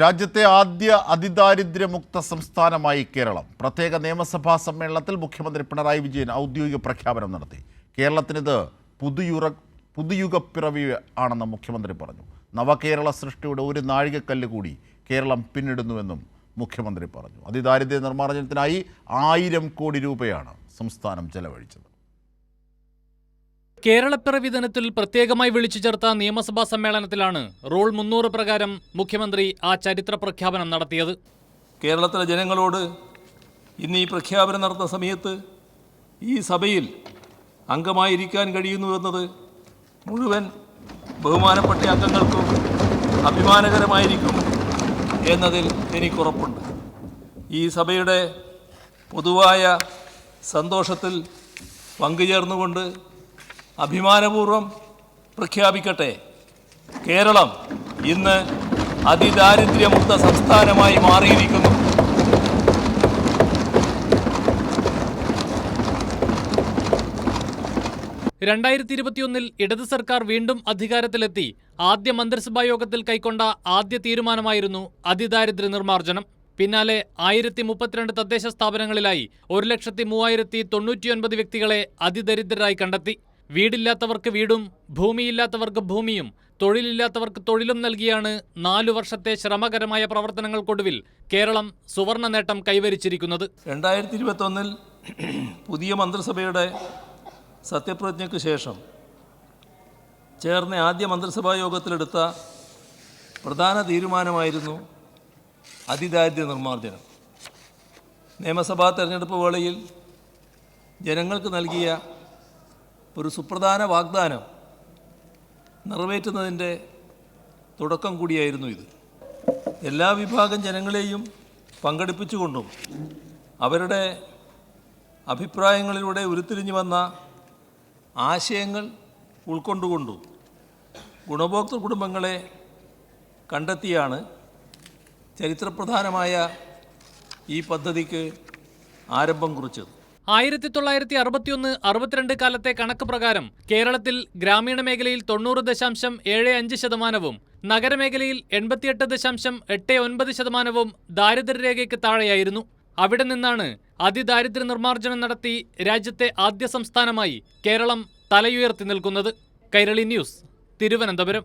രാജ്യത്തെ ആദ്യ അതിദാരിദ്ര്യമുക്ത സംസ്ഥാനമായി കേരളം. പ്രത്യേക നിയമസഭാ സമ്മേളനത്തിൽ മുഖ്യമന്ത്രി പിണറായി വിജയൻ ഔദ്യോഗിക പ്രഖ്യാപനം നടത്തി. കേരളത്തിനിത് പുതുയുഗപ്പിറവി ആണെന്ന് മുഖ്യമന്ത്രി പറഞ്ഞു. നവകേരള സൃഷ്ടിയുടെ ഒരു നാഴികക്കല്ല് കൂടി കേരളം പിന്നിടുന്നുവെന്നും മുഖ്യമന്ത്രി പറഞ്ഞു. അതിദാരിദ്ര്യ നിർമ്മാർജ്ജനത്തിനായി 1000 കോടി രൂപയാണ് സംസ്ഥാനം ചെലവഴിച്ചത്. കേരളപ്പിറവി ദിനത്തിൽ പ്രത്യേകമായി വിളിച്ചു ചേർത്ത നിയമസഭാ സമ്മേളനത്തിലാണ് റൂൾ 300 പ്രകാരം മുഖ്യമന്ത്രി ആ ചരിത്ര പ്രഖ്യാപനം നടത്തിയത്. കേരളത്തിലെ ജനങ്ങളോട് ഇന്ന് ഈ പ്രഖ്യാപനം നടത്തുന്ന സമയത്ത് ഈ സഭയിൽ അംഗമായിരിക്കാൻ കഴിയുന്നുവെന്നത് മുഴുവൻ ബഹുമാനപ്പെട്ട അംഗങ്ങൾക്കും അഭിമാനകരമായിരിക്കും എന്നതിൽ എനിക്കുറപ്പുണ്ട്. ഈ സഭയുടെ പൊതുവായ സന്തോഷത്തിൽ പങ്കുചേർന്നുകൊണ്ട് അഭിമാനപൂർവ്വം പ്രഖ്യാപിക്കട്ടെ, കേരളം ഇന്ന് അതിദാരിദ്ര്യമുക്ത സംസ്ഥാനമായി മാറിയിരിക്കുന്നു. ഇടത് സർക്കാർ വീണ്ടും അധികാരത്തിലെത്തി ആദ്യ മന്ത്രിസഭാ യോഗത്തിൽ കൈക്കൊണ്ട ആദ്യ തീരുമാനമായിരുന്നു അതിദാരിദ്ര്യ നിർമ്മാർജ്ജനം. പിന്നാലെ 1032 തദ്ദേശ സ്ഥാപനങ്ങളിലായി 1,03,099 വ്യക്തികളെ അതിദരിദ്രരായി കണ്ടെത്തി. വീടില്ലാത്തവർക്ക് വീടും ഭൂമിയില്ലാത്തവർക്ക് ഭൂമിയും തൊഴിലില്ലാത്തവർക്ക് തൊഴിലും നൽകിയാണ് 4 വർഷത്തെ ശ്രമകരമായ പ്രവർത്തനങ്ങൾക്കൊടുവിൽ കേരളം സുവർണ നേട്ടം കൈവരിച്ചിരിക്കുന്നത്. 2021 പുതിയ മന്ത്രിസഭയുടെ സത്യപ്രതിജ്ഞയ്ക്ക് ശേഷം ചേർന്ന ആദ്യ മന്ത്രിസഭാ യോഗത്തിലെടുത്ത പ്രധാന തീരുമാനമായിരുന്നു അതിദാരിദ്ര്യ നിർമ്മാർജ്ജനം. നിയമസഭാ തെരഞ്ഞെടുപ്പ് വേളയിൽ ജനങ്ങൾക്ക് നൽകിയ ഒരു സുപ്രധാന വാഗ്ദാനം നിറവേറ്റുന്നതിൻ്റെ തുടക്കം കൂടിയായിരുന്നു ഇത്. എല്ലാ വിഭാഗം ജനങ്ങളെയും പങ്കെടുപ്പിച്ചുകൊണ്ടും അവരുടെ അഭിപ്രായങ്ങളിലൂടെ ഉരുത്തിരിഞ്ഞു വന്ന ആശയങ്ങൾ ഉൾക്കൊണ്ടുകൊണ്ടും ഗുണഭോക്തൃ കുടുംബങ്ങളെ കണ്ടെത്തിയാണ് ചരിത്രപ്രധാനമായ ഈ പദ്ധതിക്ക് ആരംഭം കുറിച്ചത്. 1961-62 കാലത്തെ കണക്ക് പ്രകാരം കേരളത്തിൽ ഗ്രാമീണ മേഖലയിൽ 90.75%, നഗരമേഖലയിൽ 88.89% ദാരിദ്ര്യരേഖയ്ക്ക് താഴെയായിരുന്നു. അവിടെ നിന്നാണ് അതിദാരിദ്ര്യ നിർമ്മാർജ്ജനം നടത്തി രാജ്യത്തെ ആദ്യ സംസ്ഥാനമായി കേരളം തലയുയർത്തി നിൽക്കുന്നത്. കൈരളി ന്യൂസ്, തിരുവനന്തപുരം.